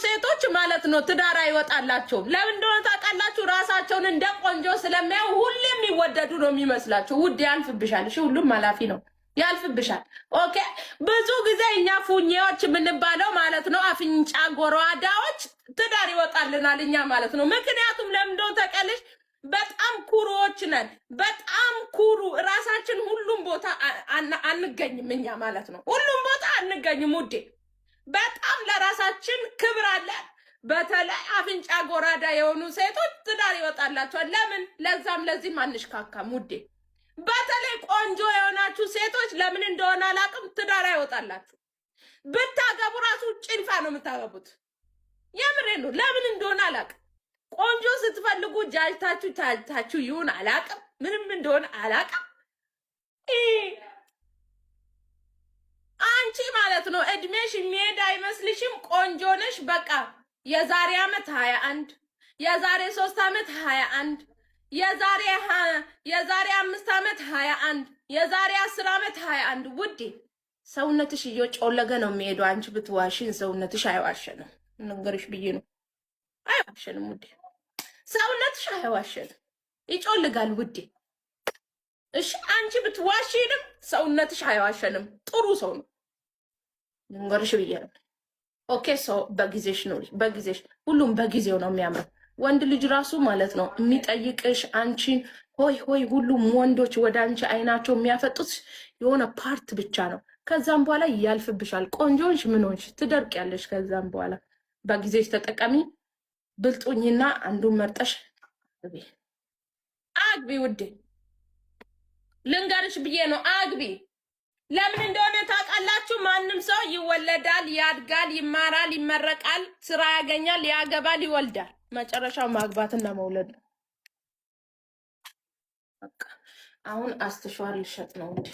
ሴቶች ማለት ነው ትዳር አይወጣላቸው። ለምን እንደሆነ ታውቃላችሁ? ራሳቸውን እንደ ቆንጆ ስለሚያዩ ሁሌም የሚወደዱ ነው የሚመስላቸው። ውድ ያልፍብሻል። እሺ ሁሉም ኃላፊ ነው፣ ያልፍብሻል። ኦኬ። ብዙ ጊዜ እኛ ፉኜዎች የምንባለው ማለት ነው አፍንጫ ጎረዋዳዎች ትዳር ይወጣልናል እኛ ማለት ነው። ምክንያቱም ለምን እንደሆነ ታውቃለሽ? በጣም ኩሩዎች ነን። በጣም ኩሩ ራሳችን ሁሉም ቦታ አንገኝም እኛ ማለት ነው። ሁሉም ቦታ አንገኝም ውዴ። በጣም ለራሳችን ክብር አለን። በተለይ አፍንጫ ጎራዳ የሆኑ ሴቶች ትዳር ይወጣላቸዋል። ለምን? ለዛም ለዚህም አንሽካካም ውዴ። በተለይ ቆንጆ የሆናችሁ ሴቶች ለምን እንደሆነ አላውቅም ትዳር አይወጣላችሁ። ብታገቡ ራሱ ጭልፋ ነው የምታገቡት። የምሬ ነው። ለምን እንደሆነ አላውቅም። ቆንጆ ስትፈልጉ ጃጅታችሁ ይሁን አላውቅም። ምንም እንደሆነ አላውቅም። አንቺ ማለት ነው እድሜሽ የሚሄድ አይመስልሽም? ቆንጆ ነሽ። በቃ የዛሬ ዓመት 21 የዛሬ 3 ዓመት 21 የዛሬ 5 ዓመት 21 የዛሬ 10 ዓመት 21 ውዴ ሰውነትሽ እየጮለገ ነው የሚሄደው። አንቺ ብትዋሽን ሰውነትሽ አይዋሸንም። ነገርሽ ብዬ ነው። አይዋሸንም ውዴ፣ ሰውነትሽ አይዋሸንም፣ ይጮልጋል ውዴ። እሺ አንቺ ብትዋሽንም ሰውነትሽ አይዋሸንም። ጥሩ ሰው ነው። ነገርሽ ብዬ ነው። ኦኬ ሰው በጊዜሽ ነው፣ በጊዜሽ ሁሉም በጊዜው ነው የሚያምረው። ወንድ ልጅ ራሱ ማለት ነው የሚጠይቅሽ አንቺን ሆይ ሆይ። ሁሉም ወንዶች ወደ አንቺ አይናቸው የሚያፈጡት የሆነ ፓርት ብቻ ነው። ከዛም በኋላ ያልፍብሻል። ቆንጆንሽ ምን ሆንሽ ትደርቂያለሽ። ከዛም በኋላ በጊዜሽ ተጠቀሚ። ብልጡኝና አንዱን መርጠሽ አግቢ ውዴ። ልንገርሽ ብዬ ነው አግቢ። ለምን እንደሆነ ታውቃላችሁ? ማንም ሰው ይወለዳል፣ ያድጋል፣ ይማራል፣ ይመረቃል፣ ስራ ያገኛል፣ ያገባል፣ ይወልዳል። መጨረሻው ማግባትና መውለድ ነው። በቃ አሁን አስተሸዋር ልሸጥ ነው እንዴ?